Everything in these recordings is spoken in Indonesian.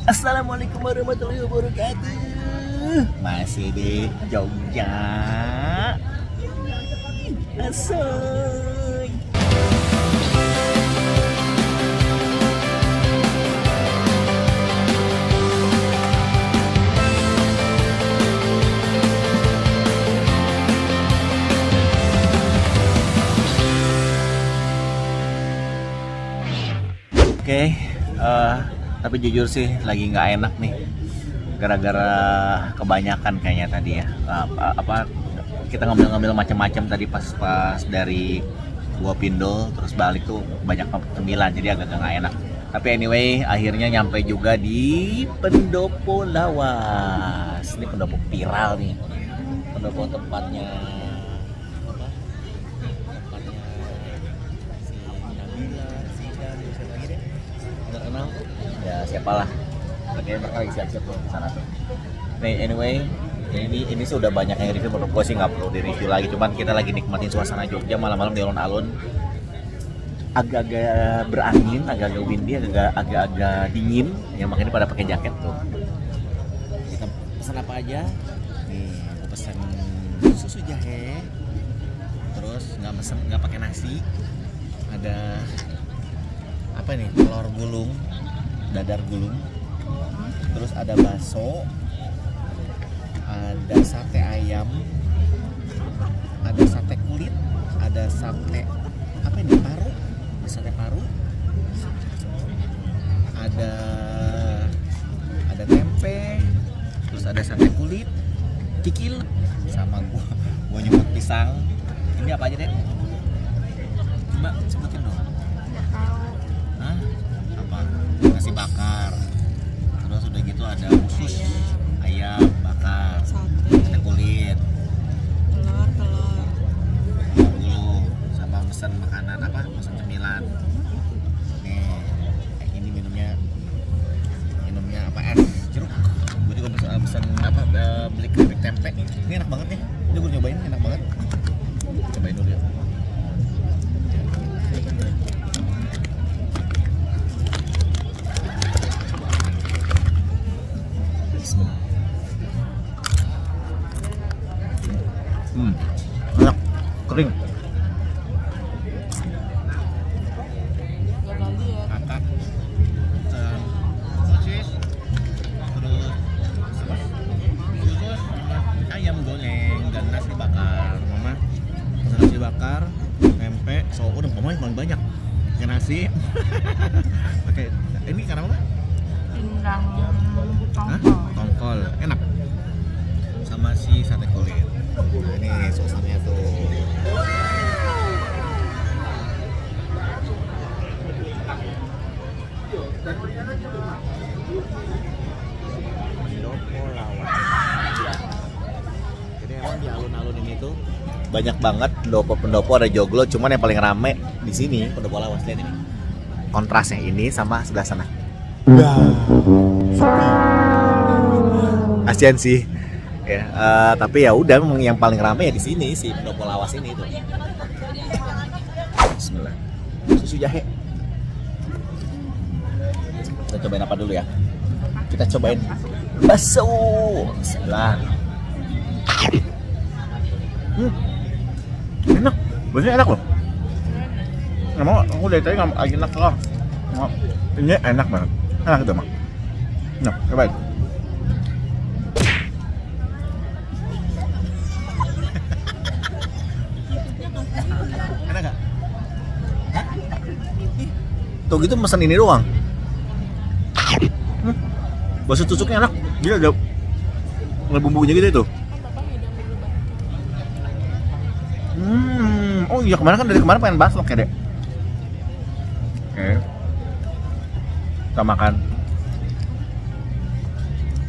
Assalamualaikum warahmatullahi wabarakatuh. Masih di Jogja. Asoy. Oke, tapi jujur sih lagi nggak enak nih, gara-gara kebanyakan kayaknya tadi ya. Kita ngambil macam-macam tadi pas dari Gua Pindul terus balik tuh banyak cemilan, jadi agak nggak enak. Tapi anyway, akhirnya nyampe juga di Pendopo Lawas. Ini pendopo viral nih, pendopo tempatnya ya siapalah, kayaknya mereka lagi siap-siap tuh di sana tuh. Nih anyway, ini sudah banyak yang review, menurut gue sih nggak perlu direview lagi. Cuman kita lagi nikmatin suasana Jogja malam-malam di alun-alun, agak-agak berangin, agak-agak windy, agak-agak dingin, yang makanya pada pakai jaket tuh. Kita pesan apa aja? Nih, aku pesan susu jahe, terus nggak pakai nasi, ada apa nih, telur gulung, dadar gulung, terus ada bakso, ada sate ayam, ada sate kulit, ada sate apa ini, paru, ada sate paru, ada tempe, terus ada sate kulit, kikil, sama gua nyebut pisang. Ini apa aja deh? Coba sebutin dong. Nasi bakar, terus udah gitu ada usus ayam bakar, sate kulit, telur gulung, sama pesan makanan apa, pesan cemilan. Nih, ini minumnya apa, es jeruk. Gue juga pesan apa, beli keripik tempe. Ini enak banget nih, ini gue nyobain, enak banget. Cobain dulu ya. Enak, kering. Kakak, dan sosis, terus usus, ayam goreng, dan nasi bakar. Mama pesan nasi bakar, tempe, udah mama yang paling banyak. Pakai nasi. Oke, ini karena apa? Pindang tongkol. Tongkol, enak. Sama si sate kulit. Nah, ini suasananya tuh. Pendopo Lawas. Jadi emang di alun-alun ini tuh banyak banget pendopo ada joglo, cuman yang paling rame di sini Pendopo Lawas. Lihat ini kontrasnya, ini sama sebelah sana. Kasian sih. Ya, tapi ya udah, memang yang paling ramai ya di sini si Pendopo Lawas ini tuh. Bismillah. Susu jahe. Kita cobain apa dulu ya? Kita cobain bakso. Bismillah. Enak. Baksonya enak loh. Nggak mau, aku dari tadi nggak lagi enak loh. Ini enak banget. Enak gitu mah. Nah, cobain. Tuh gitu pesan ini doang. Bakso tusuknya enak. Dia ada bumbunya gitu itu. Oh iya, dari kemarin pengen bakso kayak deh. Oke. Kita makan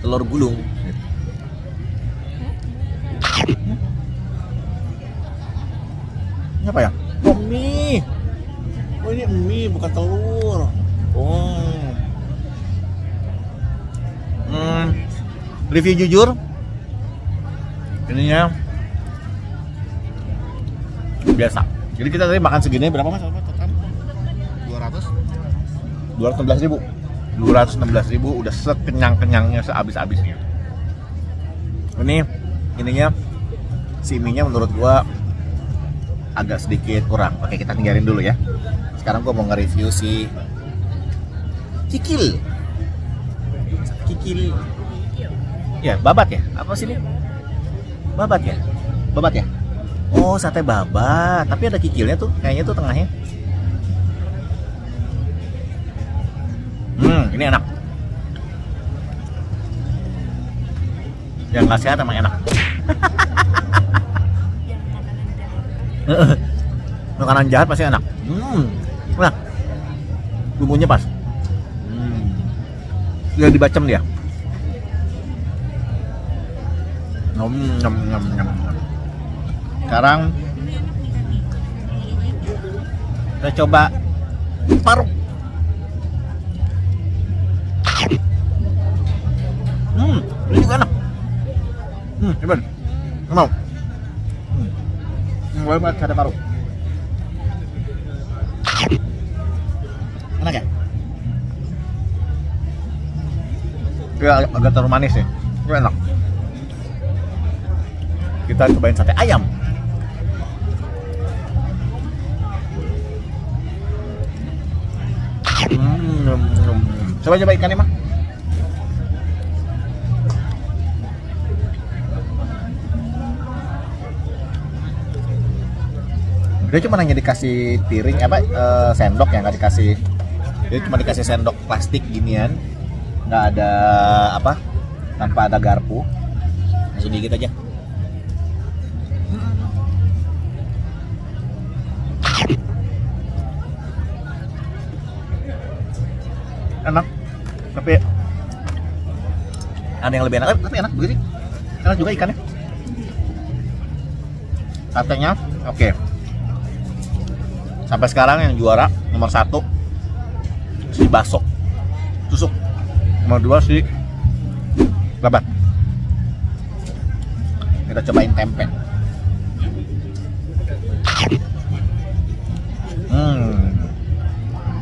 telur gulung. Ini apa ya? Oh, mie. Oh, ini mie bukan telur. Oh. Review jujur, ininya biasa. Jadi kita tadi makan segini berapa mas? Total 216.000. 216.000 udah sekenyang-kenyangnya, sehabis-habisnya. Ininya si mie-nya menurut gua agak sedikit kurang. Oke, kita tinggalin dulu ya. Sekarang gua mau nge-review si kikil. Ya, babat ya? Apa sih ini? Babat ya? Babat ya? Oh, sate babat. Tapi ada kikilnya tuh, kayaknya tuh tengahnya. Ini enak. Yang nggak sehat emang enak. Makanan jahat pasti enak. Nah, bumbunya pas. Udah dibacem dia. Sekarang kita coba paru. Ini juga enak. Coba. Mau. Boleh banget ada paru. Enak ya? Ya agak terlalu manis ya. Ini enak. Kita cobain sate ayam. Coba ikannya mah. Dia cuma hanya dikasih piring sendok ya, nggak dikasih. Dia cuma dikasih sendok plastik ginian, nggak ada tanpa ada garpu. Langsung dikit aja. Enak, tapi ada yang lebih enak, tapi enak begini. Enak juga ikannya. Satenya oke. Sampai sekarang yang juara nomor 1 si bakso tusuk, nomor 2 si babat. Kita cobain tempe.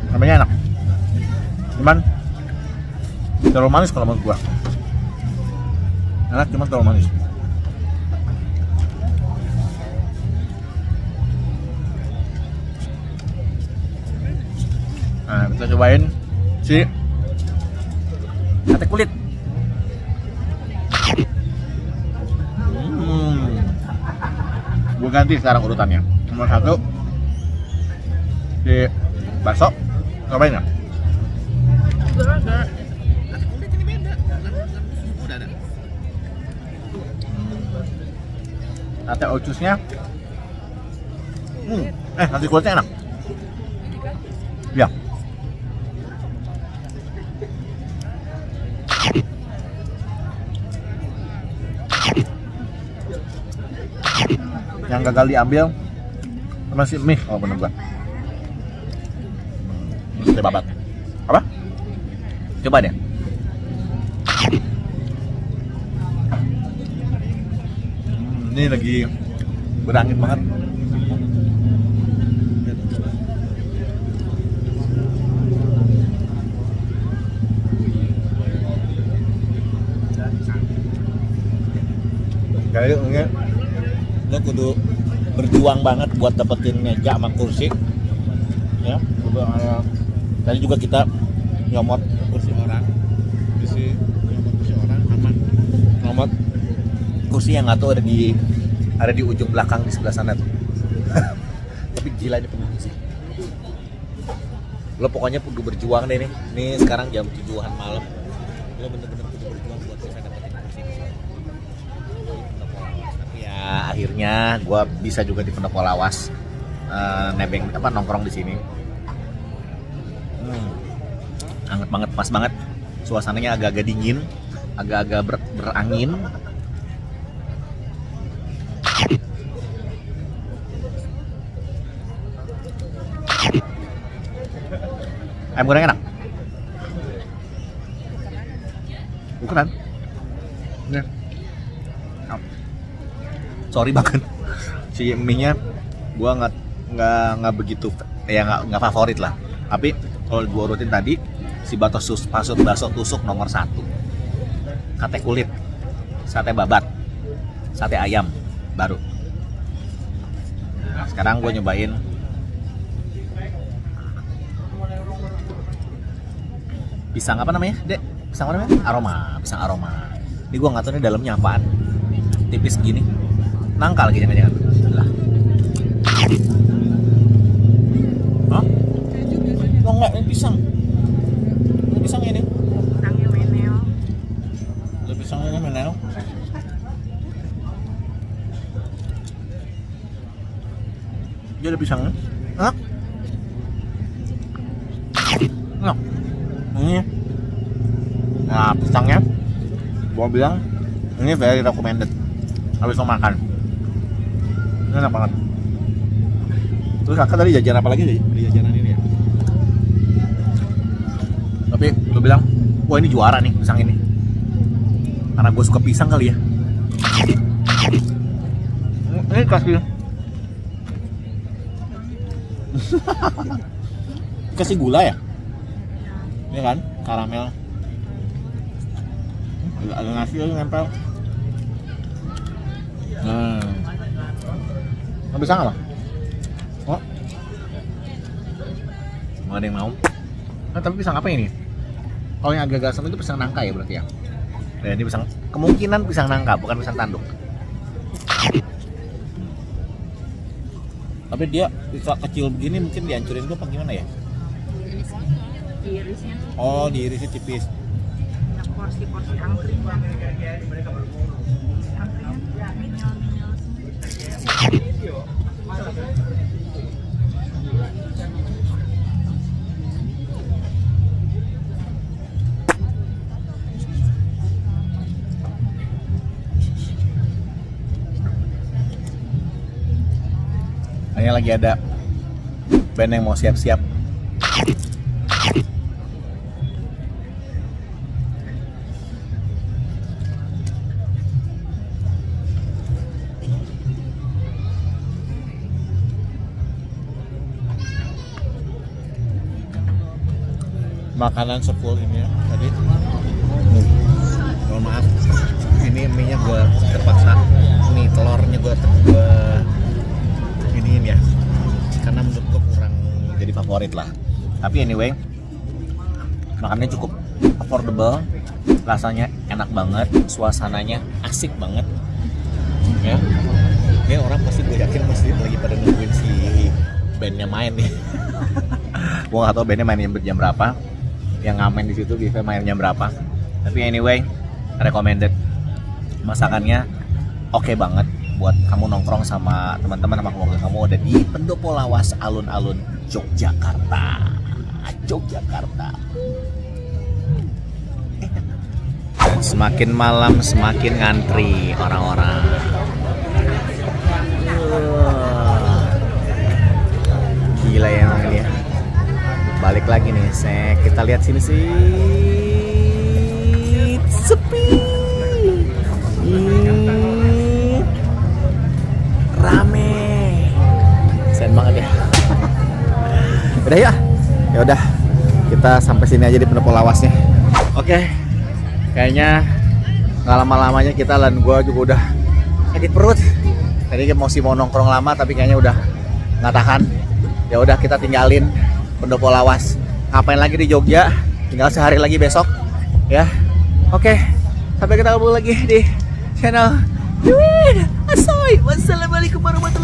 Tempenya enak, cuman terlalu manis kalau menurut gua. Enak cuman terlalu manis. Nah, kita cobain si sate kulit. Gue ganti sekarang urutannya. Nomor 1 si bakso. Cobain ya. Sate kulit ini beda. Udah ada. Sate ucusnya. Sate kulitnya enak. Ya. Yang gagal diambil masih mie kalau menurut gua. Sate babat. Apa? Coba deh. Ini lagi berangin banget. Kayaknya lo kudu berjuang banget buat dapetin meja sama kursi ya. Tadi juga kita nyomot kursi orang sama nyomot kursi yang nggak tahu ada di ujung belakang di sebelah sana tuh. Tapi gila ini penuh sih. Lo pokoknya kudu berjuang deh nih. Nih sekarang jam 7-an malam. Lo bener-bener kudu berjuang buat bisa dapetin kursi. Tapi ya akhirnya gue bisa juga di Pendopo Lawas, nebeng nongkrong di sini. Hangat banget, pas banget. Suasananya agak-agak dingin, agak-agak berangin. Ayam goreng enak. Bukan? Ya. Sorry banget. Si mie-nya gua nggak begitu, ya nggak favorit lah. Tapi kalau gua urutin tadi, si bakso tusuk nomor 1, kate kulit, sate babat, sate ayam baru. Nah, sekarang gue nyobain pisang apa namanya, Dek? Pisang apa namanya? Pisang aroma. Ini gue nggak tahu nih dalamnya apaan. Tipis gini. Nangka lagi jangan-jangan. Lah. Hah? Oh enggak, ini pisang. Ini pisang ini. Pisangnya menel. Ini pisangnya menel. Dia ada pisangnya. Enak. Enak. Ini. Nah, pisangnya gua bilang ini very recommended habis lo makan. Ini enak banget. Terus kakak tadi jajan apa lagi di jajanan ini ya? Tapi gue bilang, wah ini juara nih pisang ini. Karena gue suka pisang kali ya. Ini kasih kasih gula ya? Ini kan karamel. Ada nasi lagi nempel. Mau pisang apa? Oh, nggak ada yang mau. Nah, tapi pisang apa ini? Kalau yang agak asam itu pisang nangka ya berarti ya? Nah, ini pisang, kemungkinan pisang nangka, bukan pisang tanduk. Tapi dia bisa kecil begini, mungkin dihancurin dulu apa gimana ya? Diirisnya tuh Oh, diirisnya tipis. banyak porsi-porsi angkringan. Angkringan minyal-minyal semua. Kayaknya lagi ada band yang mau siap-siap. Makanan sefull ini ya tadi. Mohon maaf, ini mie-nya gue terpaksa, nih telurnya gue iniin ya, karena menurut gue kurang jadi favorit lah. Tapi anyway, makannya cukup affordable, rasanya enak banget, suasananya asik banget ya. Ini orang pasti, gue yakin pasti lagi pada nungguin si bandnya main nih. Gue gak tau bandnya main jam berapa, yang ngamen di situ bisa main jam berapa. Tapi anyway, recommended. Masakannya oke banget buat kamu nongkrong sama teman-teman sama keluarga kamu ada di Pendopo Lawas, alun-alun Yogyakarta. Dan semakin malam semakin ngantri orang-orang. Gila ya emang ini ya. Balik lagi nih, kita lihat sini sih, sepi, rame, sen banget ya. Udah ya udah, kita sampai sini aja di Pendopo Lawasnya. Oke, kayaknya nggak lama-lamanya kita dan gue juga udah sakit perut. Tadi mau nongkrong lama, tapi kayaknya udah nggak tahan. Ya udah, kita tinggalin Pendopo Lawas. Ngapain lagi di Jogja? Tinggal sehari lagi besok ya. Oke, sampai ketemu lagi di channel Duin Asoy. Wassalamualaikum warahmatullahi wabarakatuh.